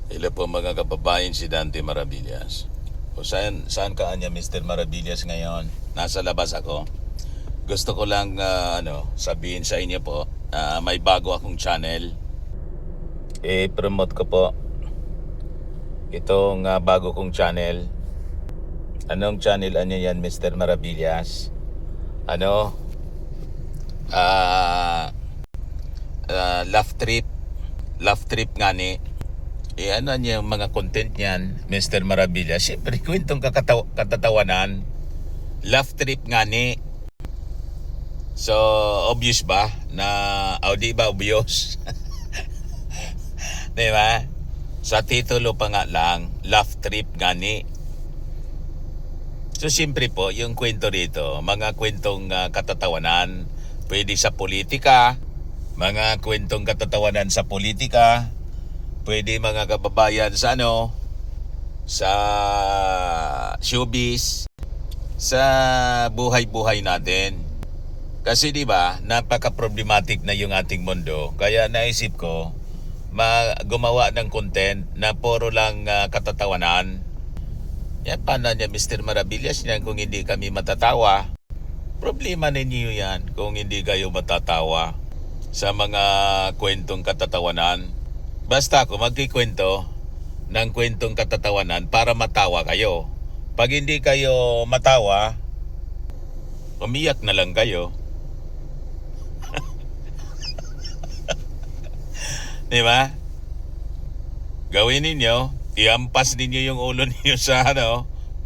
Hello po mga kababayan, si Dante Maravillas. O saan ka anya Mr. Maravillas ngayon? Nasa labas ako. Gusto ko lang sabihin sa inyo po, may bago akong channel. I-promote ko po itong bago kong channel. Anong channel anya yan Mr. Maravillas? Laugh Trip. Laugh Trip nga ni. Ano niya yung mga content niyan, Mr. Maravilla? Siyempre, kwentong katatawanan. Laugh trip nga ni. So, obvious ba? Di ba obvious? Di ba? Sa titulo pa nga lang, laugh trip nga ni. So, siyempre po, yung kwento rito, mga kwentong katatawanan. Pwede sa politika, mga kwentong katatawanan sa politika. Pwede mga kababayan sa sa showbiz, sa buhay-buhay natin. Kasi di ba, napaka-problematic na yung ating mundo. Kaya naisip ko, gumawa ng content na puro lang katatawanan. Yan, paano niya Mr. Maravillas yan kung hindi kami matatawa? Problema ninyo yan kung hindi kayo matatawa sa mga kwentong katatawanan. Basta ako magkikwento ng kwentong katatawanan para matawa kayo. Pag hindi kayo matawa, umiyak na lang kayo. Di ba? Gawin ninyo, iampas ninyo yung ulo ninyo sa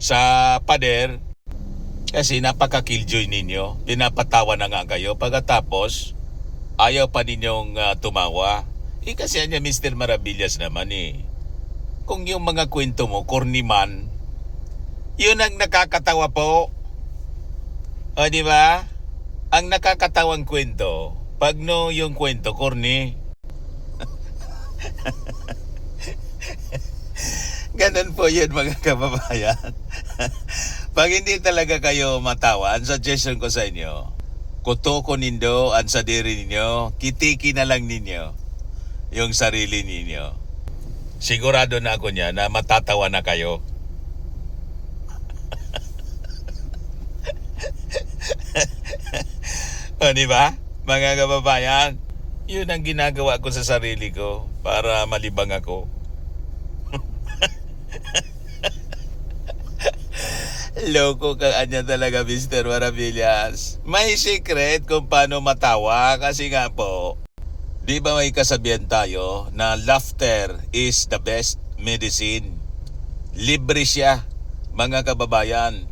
sa pader. Kasi napaka-killjoy ninyo. Pinapatawa na nga kayo. Pagkatapos, ayaw pa ninyong tumawa. Kasi anya Mr. Maravillas naman Kung yung mga kwento mo, corny man, yun ang nakakatawa po. O di ba? Ang nakakatawang kwento, pag yung kwento, corny. Ganun po yun mga kababayan. Pag hindi talaga kayo matawa, ang suggestion ko sa inyo, kutoko nindo, ang sadiri ninyo, kitiki na lang ninyo yung sarili ninyo. Sigurado na ako niya na matatawa na kayo. O di ba? Mga kababayan, yun ang ginagawa ko sa sarili ko para malibang ako. Loko ka anya talaga Mr. Maravillas. May secret kung paano matawa kasi nga po, di ba may kasabihan tayo na laughter is the best medicine? Libre siya, mga kababayan.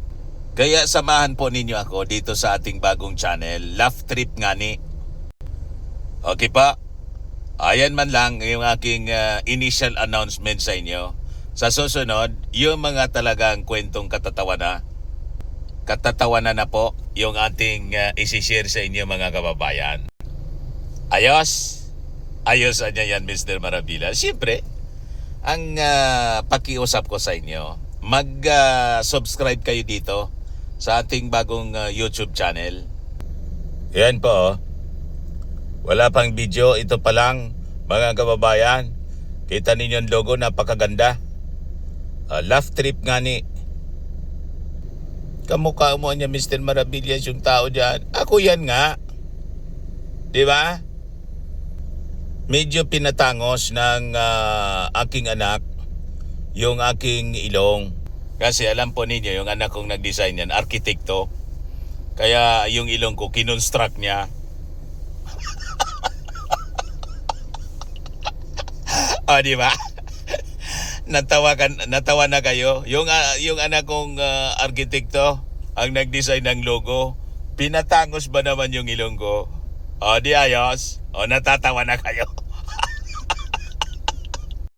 Kaya samahan po ninyo ako dito sa ating bagong channel, Laugh Trip nga ni. Okay pa? Ayan man lang yung aking initial announcement sa inyo. Sa susunod, yung mga talagang kwentong katatawanan na po yung ating isi-share sa inyo mga kababayan. Ayos niya yan Mr. Maravillas. Siyempre, ang pakiusap ko sa inyo, mag-subscribe kayo dito sa ating bagong YouTube channel. Yan po. Wala pang video, ito pa lang mga kababayan. Kita ninyo ang logo, napakaganda. Laugh Trip nga ni. Kamukha mo niya Mr. Maravillas yung tao dyan. Ako yan nga. Di ba? Medyo pinatangos ng aking anak yung aking ilong. Kasi alam po ninyo, yung anak kong nag-design yan, arkitekto. Kaya yung ilong ko, kinonstruct niya. O, di ba? Natawa na kayo. Yung anak kong arkitekto, ang nag-design ng logo, pinatangos ba naman yung ilong ko? O, di ayos? O, natatawa na kayo?